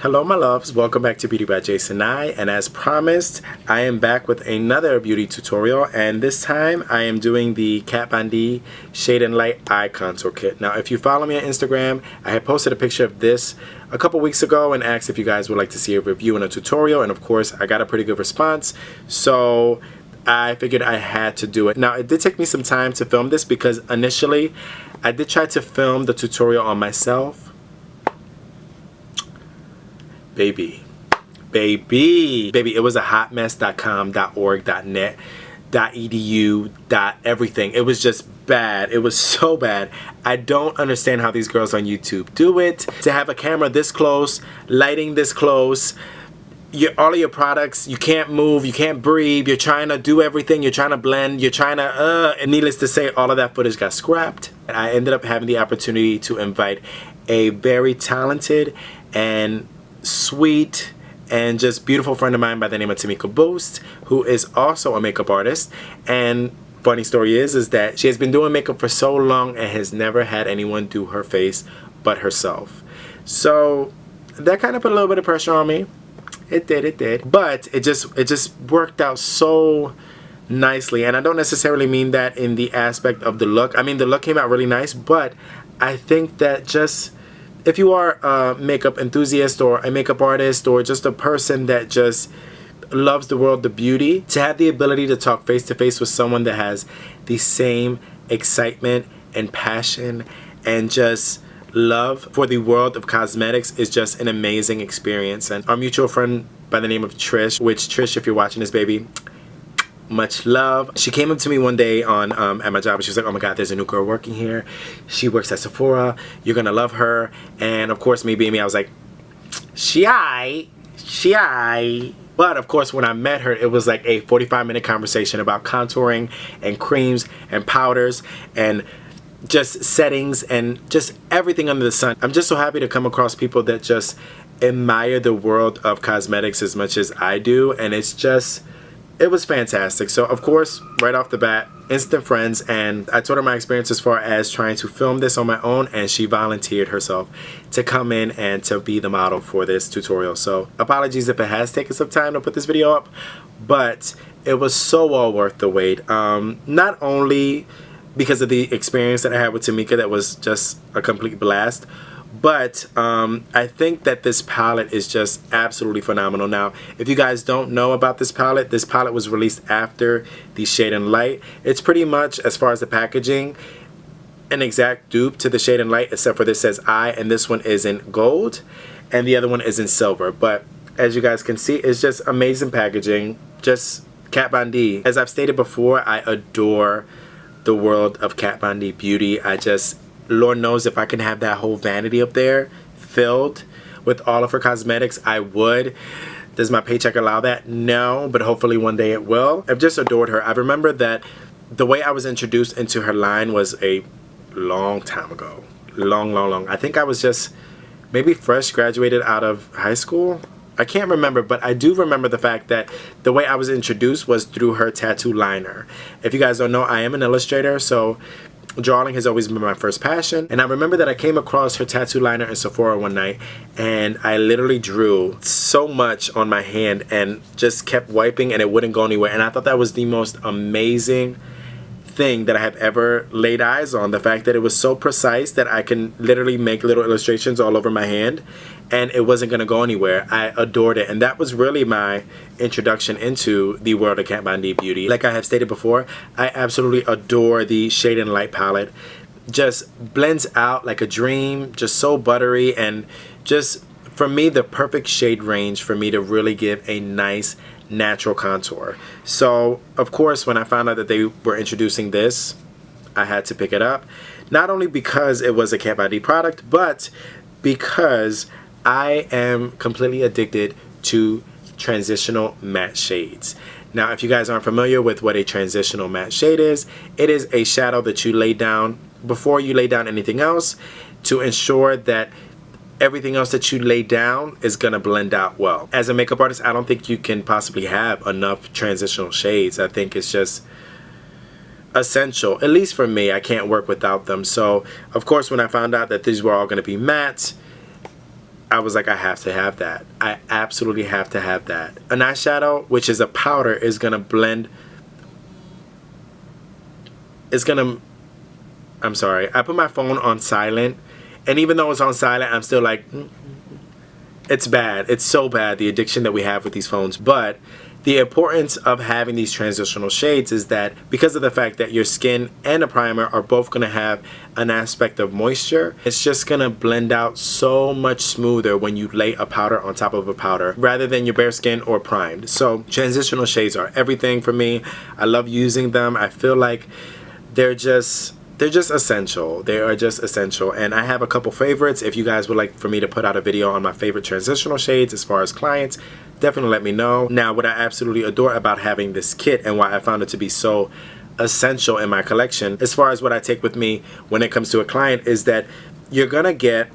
Hello my loves, welcome back to Beauty by Jason I, and as promised, I am back with another beauty tutorial, and this time I am doing the Kat Von D Shade and Light Eye Contour Kit. Now if you follow me on Instagram, I had posted a picture of this a couple weeks ago and asked if you guys would like to see a review and a tutorial, and of course I got a pretty good response, so I figured I had to do it. Now it did take me some time to film this because initially I did try to film the tutorial on myself. Baby, it was a hot mess. .com, .org, .net, .edu, .everything. It was just bad. It was so bad. I don't understand how these girls on YouTube do it. To have a camera this close, lighting this close, all of your products, you can't move, you can't breathe, you're trying to do everything, you're trying to blend, you're trying to, and needless to say, all of that footage got scrapped. And I ended up having the opportunity to invite a very talented and sweet and just beautiful friend of mine by the name of Tamekah Bost, who is also a makeup artist. And funny story is that she has been doing makeup for so long and has never had anyone do her face but herself. So that kind of put a little bit of pressure on me. It did, but it just worked out so nicely. And I don't necessarily mean that in the aspect of the look. I mean, the look came out really nice, but I think that just if you are a makeup enthusiast or a makeup artist or just a person that just loves the world of beauty, to have the ability to talk face to face with someone that has the same excitement and passion and just love for the world of cosmetics is just an amazing experience. And our mutual friend by the name of Trish, which Trish, if you're watching this, baby, much love. She came up to me one day on at my job and she was like, oh my god, there's a new girl working here. She works at Sephora. You're gonna love her. And of course, me being me, I was like, she aight. But of course, when I met her, it was like a 45-minute conversation about contouring and creams and powders and just settings and just everything under the sun. I'm just so happy to come across people that just admire the world of cosmetics as much as I do, and it was fantastic. So of course, right off the bat, instant friends, and I told her my experience as far as trying to film this on my own, and she volunteered herself to come in and to be the model for this tutorial. So apologies if it has taken some time to put this video up, but it was so well worth the wait. Not only because of the experience that I had with Tamekah that was just a complete blast, but I think that this palette is just absolutely phenomenal. Now, if you guys don't know about this palette was released after the Shade and Light. It's pretty much, as far as the packaging, an exact dupe to the Shade and Light, except for this says I, and this one is in gold, and the other one is in silver. But as you guys can see, it's just amazing packaging, just Kat Von D. As I've stated before, I adore the world of Kat Von D beauty. Lord knows if I can have that whole vanity up there filled with all of her cosmetics, I would. Does my paycheck allow that? No, but hopefully one day it will. I've just adored her. I remember that the way I was introduced into her line was a long time ago. Long. I think I was just maybe fresh graduated out of high school. I can't remember, but I do remember the fact that the way I was introduced was through her tattoo liner. If you guys don't know, I am an illustrator, so drawing has always been my first passion. And I remember that I came across her tattoo liner in Sephora one night, and I literally drew so much on my hand and just kept wiping and it wouldn't go anywhere. And I thought that was the most amazing thing that I have ever laid eyes on. The fact that it was so precise that I can literally make little illustrations all over my hand and it wasn't going to go anywhere. I adored it, and that was really my introduction into the world of Kat Von D beauty. Like I have stated before, I absolutely adore the Shade and Light palette. Just blends out like a dream, just so buttery, and just for me the perfect shade range for me to really give a nice natural contour. So of course, when I found out that they were introducing this, I had to pick it up, not only because it was a Kat Von D product, but because I am completely addicted to transitional matte shades. Now, if you guys aren't familiar with what a transitional matte shade is, it is a shadow that you lay down before you lay down anything else to ensure that everything else that you lay down is gonna blend out well. As a makeup artist, I don't think you can possibly have enough transitional shades. I think it's just essential, at least for me. I can't work without them. So of course, when I found out that these were all gonna be matte, I was like, I have to have that. I absolutely have to have that. An eyeshadow, which is a powder, is gonna blend. It's gonna. I'm sorry. I put my phone on silent, and even though it's on silent, I'm still like, it's bad. It's so bad, the addiction that we have with these phones. But the importance of having these transitional shades is that because of the fact that your skin and a primer are both going to have an aspect of moisture, it's just going to blend out so much smoother when you lay a powder on top of a powder rather than your bare skin or primed. So transitional shades are everything for me. I love using them. I feel like they're just essential. They are just essential. And I have a couple favorites. If you guys would like for me to put out a video on my favorite transitional shades as far as clients, definitely let me know. Now, what I absolutely adore about having this kit and why I found it to be so essential in my collection, as far as what I take with me when it comes to a client, is that you're gonna get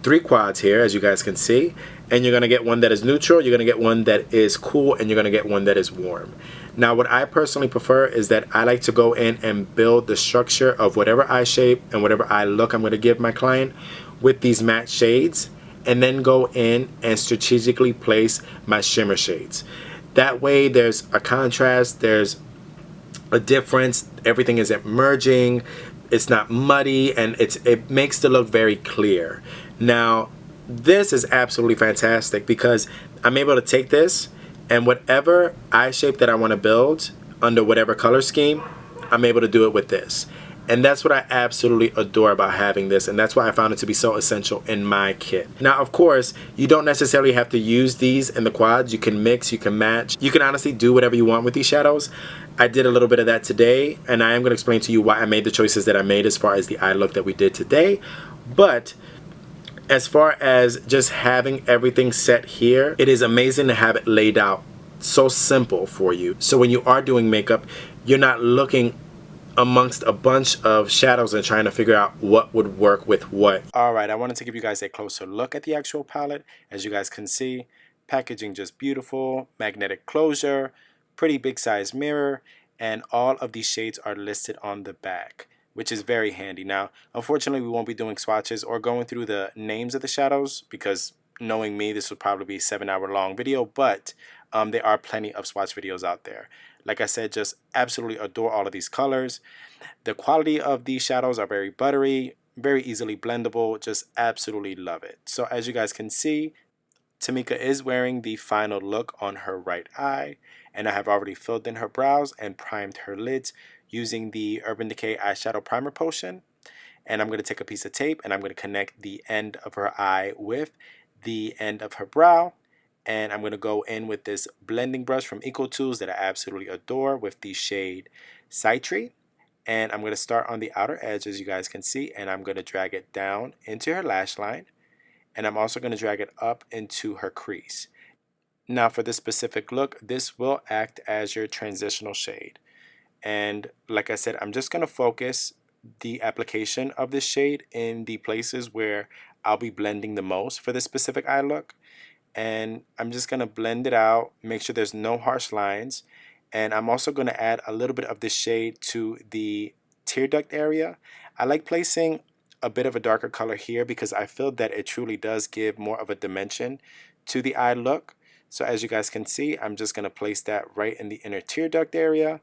3 quads here, as you guys can see, and you're gonna get one that is neutral, you're gonna get one that is cool, and you're gonna get one that is warm. Now, what I personally prefer is that I like to go in and build the structure of whatever eye shape and whatever eye look I'm gonna give my client with these matte shades, and then go in and strategically place my shimmer shades. That way there's a contrast, there's a difference, everything isn't merging, it's not muddy, and it makes the look very clear. Now, this is absolutely fantastic because I'm able to take this and whatever eye shape that I want to build under whatever color scheme, I'm able to do it with this. And that's what I absolutely adore about having this, and that's why I found it to be so essential in my kit. Now, of course, you don't necessarily have to use these in the quads. You can mix, you can match. You can honestly do whatever you want with these shadows. I did a little bit of that today, and I am going to explain to you why I made the choices that I made as far as the eye look that we did today. But as far as just having everything set here, it is amazing to have it laid out so simple for you. So when you are doing makeup, you're not looking amongst a bunch of shadows and trying to figure out what would work with what. Alright, I wanted to give you guys a closer look at the actual palette. As you guys can see, packaging just beautiful, magnetic closure, pretty big size mirror, and all of these shades are listed on the back, which is very handy. Now, unfortunately, we won't be doing swatches or going through the names of the shadows because knowing me, this would probably be a 7-hour long video, but there are plenty of swatch videos out there. Like I said, just absolutely adore all of these colors. The quality of these shadows are very buttery, very easily blendable, just absolutely love it. So as you guys can see, Tamekah is wearing the final look on her right eye, and I have already filled in her brows and primed her lids using the Urban Decay Eyeshadow Primer Potion. And I'm going to take a piece of tape and I'm going to connect the end of her eye with the end of her brow. And I'm going to go in with this blending brush from EcoTools that I absolutely adore with the shade Citrate. And I'm going to start on the outer edge, as you guys can see, and I'm going to drag it down into her lash line. And I'm also going to drag it up into her crease. Now for this specific look, this will act as your transitional shade. And like I said, I'm just going to focus the application of this shade in the places where I'll be blending the most for this specific eye look. And I'm just going to blend it out, make sure there's no harsh lines. And I'm also going to add a little bit of this shade to the tear duct area. I like placing a bit of a darker color here because I feel that it truly does give more of a dimension to the eye look. So as you guys can see, I'm just going to place that right in the inner tear duct area.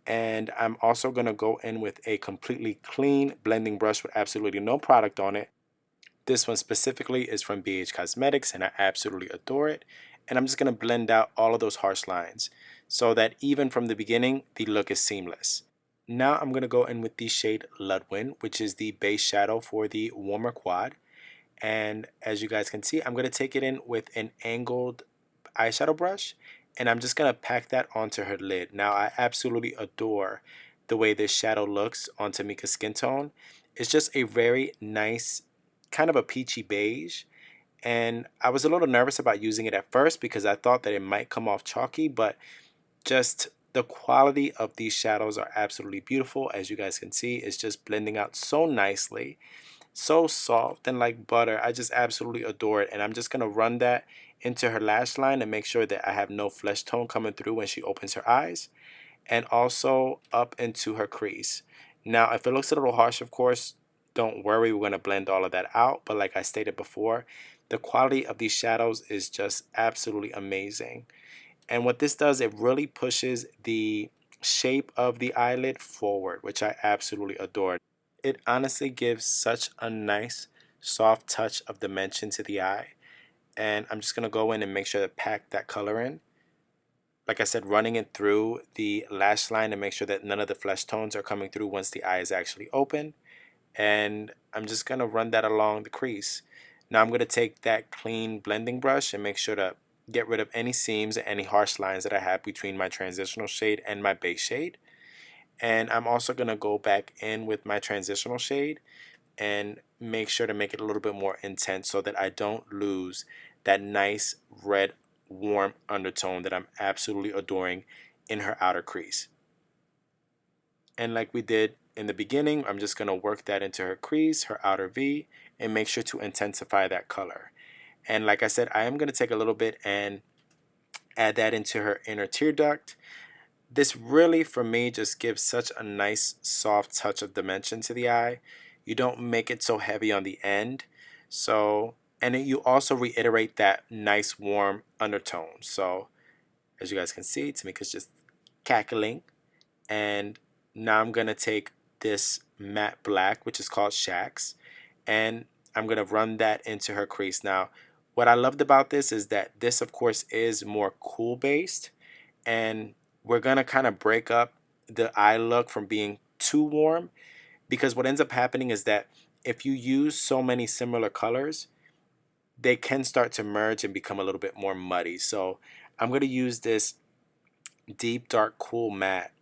And I'm also going to go in with a completely clean blending brush with absolutely no product on it. This one specifically is from BH Cosmetics and I absolutely adore it. And I'm just going to blend out all of those harsh lines so that even from the beginning, the look is seamless. Now I'm going to go in with the shade Ludwin, which is the base shadow for the warmer quad. And as you guys can see, I'm going to take it in with an angled eyeshadow brush. And I'm just going to pack that onto her lid. Now, I absolutely adore the way this shadow looks on Tamekah's skin tone. It's just a very nice, kind of a peachy beige. And I was a little nervous about using it at first because I thought that it might come off chalky, but just the quality of these shadows are absolutely beautiful. As you guys can see, it's just blending out so nicely. So soft and like butter. I just absolutely adore it. And I'm just going to run that into her lash line and make sure that I have no flesh tone coming through when she opens her eyes. And also up into her crease. Now, if it looks a little harsh, of course, don't worry. We're going to blend all of that out. But like I stated before, The quality of these shadows is just absolutely amazing. And what this does, it really pushes the shape of the eyelid forward, which I absolutely adore. It honestly gives such a nice soft touch of dimension to the eye. And I'm just going to go in and make sure to pack that color in. Like I said, running it through the lash line to make sure that none of the flesh tones are coming through once the eye is actually open. And I'm just going to run that along the crease. Now I'm going to take that clean blending brush and make sure to get rid of any seams and any harsh lines that I have between my transitional shade and my base shade. And I'm also going to go back in with my transitional shade and make sure to make it a little bit more intense so that I don't lose that nice red warm undertone that I'm absolutely adoring in her outer crease. And like we did in the beginning, I'm just going to work that into her crease, her outer V, and make sure to intensify that color. And like I said, I am going to take a little bit and add that into her inner tear duct. This really, for me, just gives such a nice soft touch of dimension to the eye. You don't make it so heavy on the end. So, and you also reiterate that nice warm undertone. So, as you guys can see, Tamekah's just cackling. And now I'm going to take this matte black, which is called Shax, and I'm going to run that into her crease. Now, what I loved about this is that this, of course, is more cool based, and we're going to kind of break up the eye look from being too warm, because what ends up happening is that if you use so many similar colors, they can start to merge and become a little bit more muddy. So I'm going to use this deep, dark, cool matte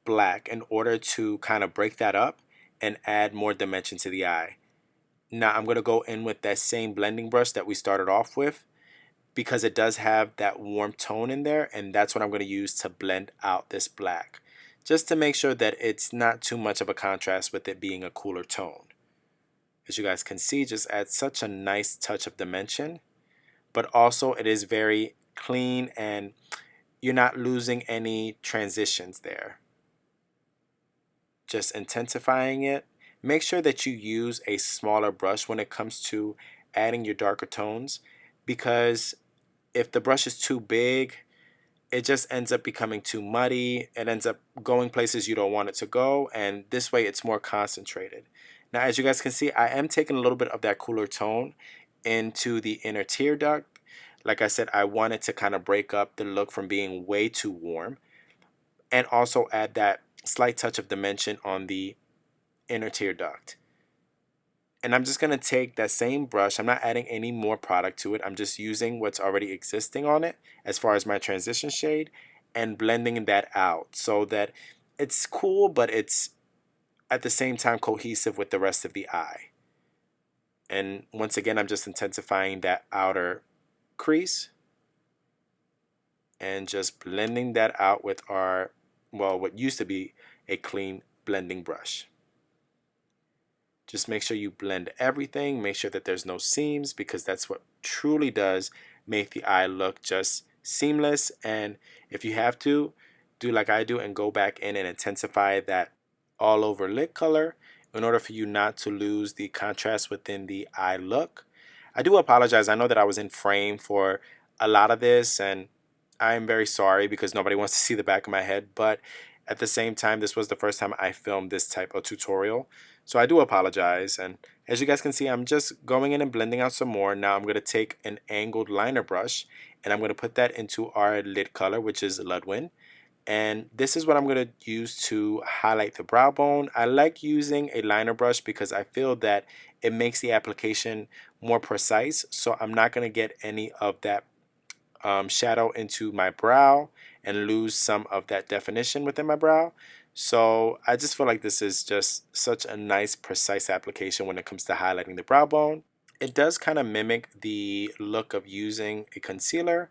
black in order to kind of break that up and add more dimension to the eye. Now I'm going to go in with that same blending brush that we started off with, because it does have that warm tone in there, and that's what I'm going to use to blend out this black, just to make sure that it's not too much of a contrast with it being a cooler tone. As you guys can see, just adds such a nice touch of dimension, but also it is very clean and you're not losing any transitions there. Just intensifying it. Make sure that you use a smaller brush when it comes to adding your darker tones, because if the brush is too big, it just ends up becoming too muddy. It ends up going places you don't want it to go, and this way it's more concentrated. Now, as you guys can see, I am taking a little bit of that cooler tone into the inner tear duct. Like I said, I wanted to kind of break up the look from being way too warm, and also add that slight touch of dimension on the inner tear duct. And I'm just going to take that same brush. I'm not adding any more product to it. I'm just using what's already existing on it as far as my transition shade and blending that out so that it's cool, but it's at the same time cohesive with the rest of the eye. And once again, I'm just intensifying that outer crease and just blending that out with our, well, what used to be a clean blending brush. Just make sure you blend everything. Make sure that there's no seams, because that's what truly does make the eye look just seamless. And if you have to, do like I do and go back in and intensify that all over lid color in order for you not to lose the contrast within the eye look. I do apologize. I know that I was in frame for a lot of this, and I'm very sorry because nobody wants to see the back of my head, but at the same time, this was the first time I filmed this type of tutorial. So I do apologize. And as you guys can see, I'm just going in and blending out some more. Now I'm going to take an angled liner brush and I'm going to put that into our lid color, which is Ludwin. And this is what I'm going to use to highlight the brow bone. I like using a liner brush because I feel that it makes the application more precise. So I'm not going to get any of that shadow into my brow and lose some of that definition within my brow. So I just feel like this is just such a nice precise application when it comes to highlighting the brow bone. It does kind of mimic the look of using a concealer,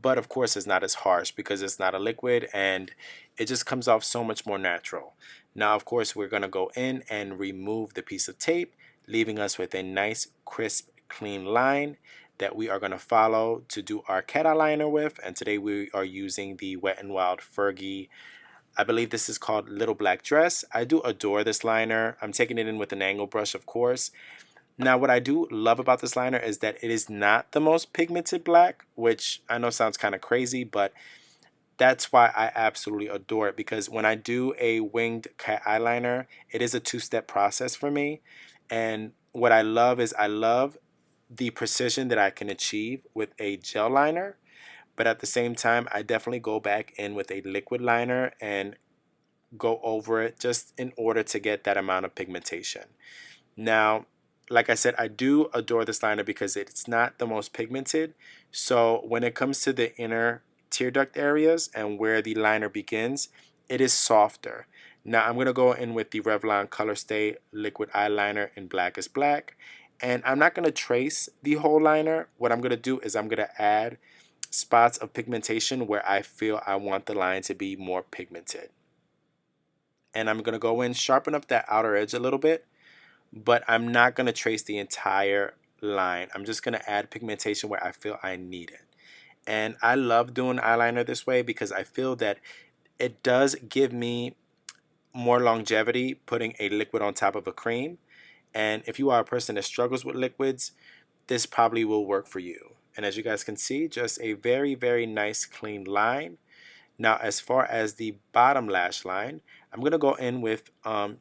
but of course it's not as harsh because it's not a liquid and it just comes off so much more natural. Now of course we're going to go in and remove the piece of tape, leaving us with a nice crisp clean line that we are going to follow to do our cat eyeliner with. And today we are using the Wet n Wild Fergie, I believe this is called Little Black Dress. I do adore this liner. I'm taking it in with an angle brush, of course. Now, what I do love about this liner is that it is not the most pigmented black, which I know sounds kind of crazy, but that's why I absolutely adore it, because when I do a winged cat eyeliner, it is a two-step process for me. And what I love is I love the precision that I can achieve with a gel liner, but at the same time, I definitely go back in with a liquid liner and go over it just in order to get that amount of pigmentation. Now, like I said, I do adore this liner because it's not the most pigmented. So when it comes to the inner tear duct areas and where the liner begins, it is softer. Now I'm going to go in with the Revlon Colorstay Liquid Eyeliner in Blackest Black. And I'm not going to trace the whole liner. What I'm going to do is I'm going to add spots of pigmentation where I feel I want the line to be more pigmented. And I'm going to go in, sharpen up that outer edge a little bit, but I'm not going to trace the entire line. I'm just going to add pigmentation where I feel I need it. And I love doing eyeliner this way because I feel that it does give me more longevity putting a liquid on top of a cream. And if you are a person that struggles with liquids, this probably will work for you. And as you guys can see, just a very, very nice clean line. Now, as far as the bottom lash line, I'm going to go in with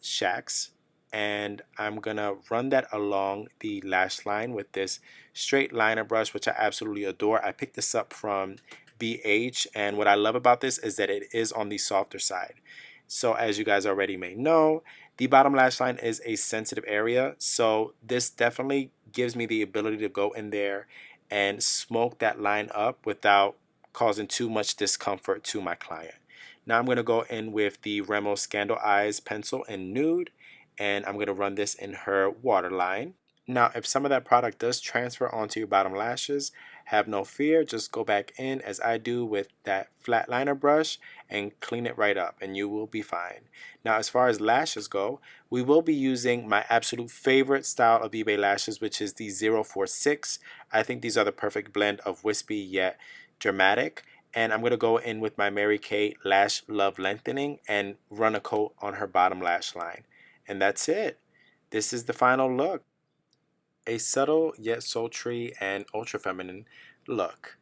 Shacks, and I'm going to run that along the lash line with this straight liner brush, which I absolutely adore. I picked this up from BH, and what I love about this is that it is on the softer side. So as you guys already may know, the bottom lash line is a sensitive area, so this definitely gives me the ability to go in there and smoke that line up without causing too much discomfort to my client. Now I'm going to go in with the Rimmel Scandaleyes pencil in Nude, and I'm going to run this in her waterline. Now, if some of that product does transfer onto your bottom lashes, have no fear. Just go back in as I do with that flat liner brush and clean it right up, and you will be fine. Now, as far as lashes go, we will be using my absolute favorite style of eBay lashes, which is the 046. I think these are the perfect blend of wispy yet dramatic. And I'm going to go in with my Mary Kay Lash Love Lengthening and run a coat on her bottom lash line. And that's it. This is the final look. A subtle yet sultry and ultra feminine look.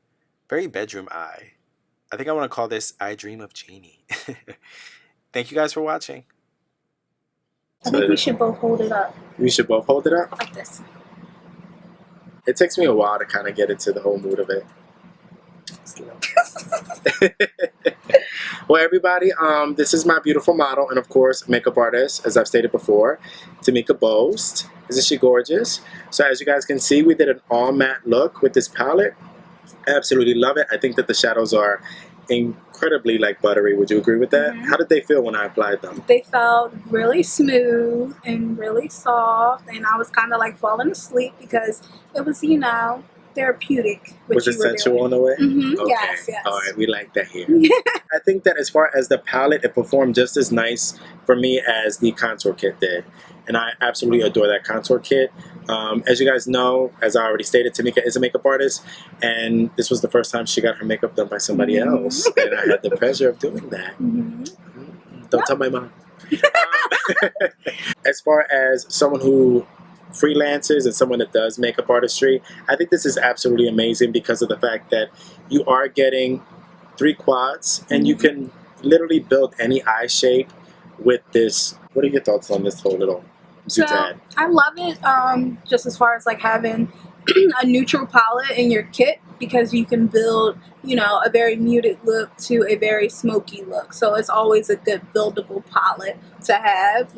Very bedroom eye. I think I want to call this I Dream of Jeannie. Thank you guys for watching. I think we should both hold it up. We should both hold it up? Like this. It takes me a while to kind of get into the whole mood of it. Well, everybody, this is my beautiful model and, of course, makeup artist, as I've stated before, Tamekah Bost. Isn't she gorgeous? So as you guys can see, we did an all matte look with this palette. I absolutely love it. I think that the shadows are incredibly buttery. Would you agree with that? How did they feel when I applied them? They felt really smooth and really soft, and I was kind of falling asleep because it was, therapeutic. Was it sensual in a way? Okay. Yes. All right, we like that here. I think that as far as the palette, it performed just as nice for me as the contour kit did. And I absolutely adore that contour kit. As you guys know, as I already stated, Tamekah is a makeup artist, and this was the first time she got her makeup done by somebody else, and I had the pleasure of doing that. Don't tell my mom. As far as someone who freelances and someone that does makeup artistry, I think this is absolutely amazing because of the fact that you are getting 3 quads, and you can literally build any eye shape with this. What are your thoughts on this whole little doodad? I love it, just as far as having a neutral palette in your kit, because you can build, a very muted look to a very smoky look. So it's always a good buildable palette to have,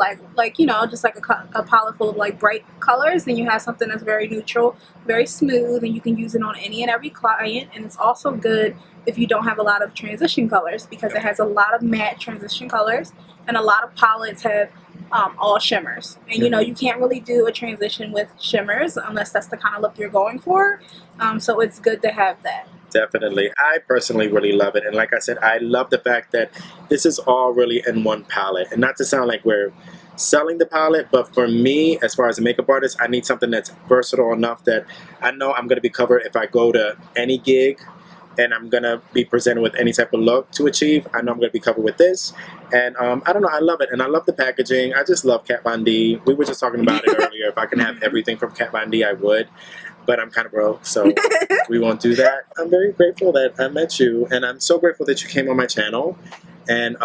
just a palette full of bright colors. Then you have something that's very neutral, very smooth, and you can use it on any and every client. And it's also good if you don't have a lot of transition colors, because it has a lot of matte transition colors, and a lot of palettes have all shimmers, and you can't really do a transition with shimmers unless that's the kind of look you're going for. So it's good to have that. Definitely. I personally really love it, and like I said, I love the fact that this is all really in one palette. And not to sound like we're selling the palette, but for me, as far as a makeup artist, I need something that's versatile enough that I know I'm going to be covered if I go to any gig and I'm gonna be presented with any type of look to achieve, I know I'm gonna be covered with this. And I don't know, I love it, and I love the packaging. I just love Kat Von D. We were just talking about it earlier. If I can have everything from Kat Von D, I would, but I'm kind of broke, so we won't do that. I'm very grateful that I met you, and I'm so grateful that you came on my channel. And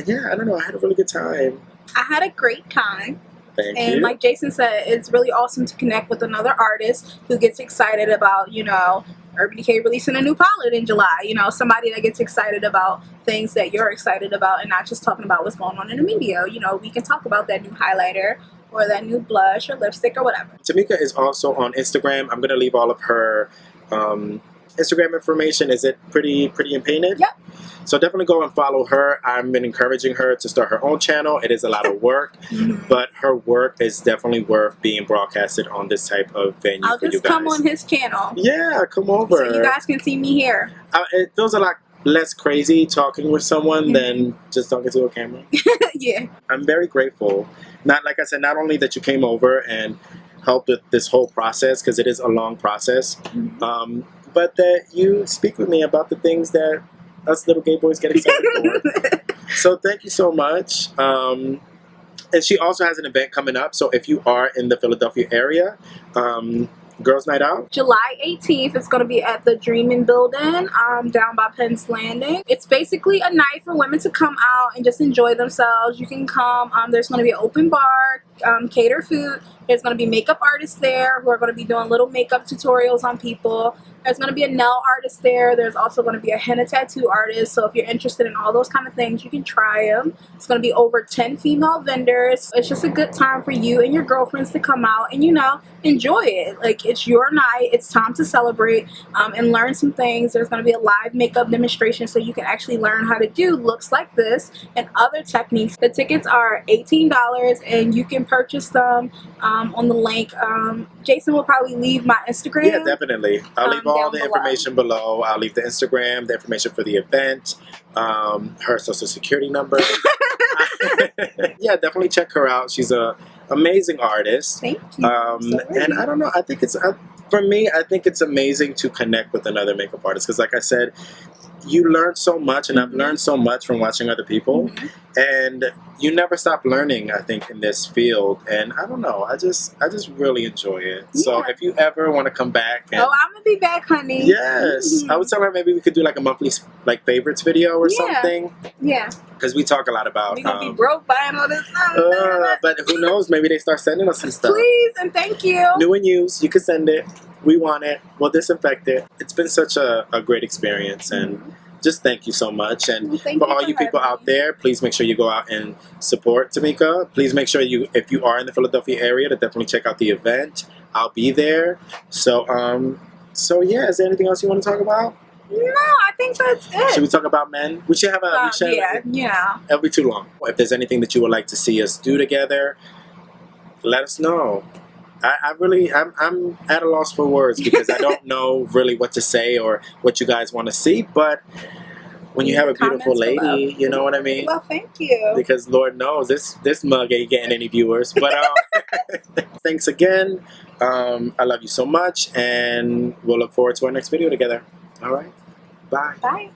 yeah, I don't know, I had a really good time. I had a great time. Thank and you. Like Jason said, it's really awesome to connect with another artist who gets excited about, you know, Urban Decay releasing a new palette in July. You know, somebody that gets excited about things that you're excited about and not just talking about what's going on in the media. You know, we can talk about that new highlighter or that new blush or lipstick or whatever. Tamekah is also on Instagram. I'm going to leave all of her Instagram information. Is it pretty and painted? Yep. So definitely go and follow her. I've been encouraging her to start her own channel. It is a lot of work, but her work is definitely worth being broadcasted on this type of venue I'll for you just guys. come on his channel. Yeah, come over. So you guys can see me here. It feels a lot less crazy talking with someone than just talking to a camera. Yeah. I'm very grateful. Not like I said, not only that you came over and helped with this whole process, because it is a long process, but that you speak with me about the things that us little gay boys get excited for. So thank you so much. And she also has an event coming up. So if you are in the Philadelphia area, Girls Night Out. July 18th, it's going to be at the Dreamin' Building down by Penn's Landing. It's basically a night for women to come out and just enjoy themselves. You can come. There's going to be an open bar, cater food. There's going to be makeup artists there who are going to be doing little makeup tutorials on people. There's going to be a nail artist there. There's also going to be a henna tattoo artist. So if you're interested in all those kind of things, you can try them. It's going to be over 10 female vendors. It's just a good time for you and your girlfriends to come out and, you know, enjoy it. Like, it's your night. It's time to celebrate and learn some things. There's going to be a live makeup demonstration so you can actually learn how to do looks like this and other techniques. The tickets are $18 and you can purchase them on the link. Jason will probably leave my Instagram. Yeah, definitely. I'll leave all the below. information below. I'll leave the Instagram, the information for the event, her social security number. Yeah, definitely check her out. She's a amazing artist. Thank you. And I don't know, I think it's for me, I think it's amazing to connect with another makeup artist, because like I said, you learn so much, and I've learned so much from watching other people, and you never stop learning, I think, in this field. And I don't know, I just really enjoy it. Yeah. So if you ever want to come back, and, I'm gonna be back, honey. Yes, I would tell her maybe we could do like a monthly like favorites video or something. Yeah, because we talk a lot about we gonna be broke buying all this stuff. But who knows, maybe they start sending us some stuff. Please and thank you. New and used, you can send it. We want it. We'll disinfect it. It's been such a great experience, and just thank you so much. And for all you people out there, please make sure you go out and support Tamekah. Please make sure if you are in the Philadelphia area, to definitely check out the event. I'll be there. So yeah, is there anything else you want to talk about? No, I think that's it. Should we talk about men? We should have a yeah. It'll be too long. If there's anything that you would like to see us do together, let us know. I'm at a loss for words, because I don't know really what to say or what you guys want to see, but when you have a beautiful lady, you know what I mean? Well, thank you. Because Lord knows this mug ain't getting any viewers. But thanks again. I love you so much, and we'll look forward to our next video together. All right. Bye. Bye.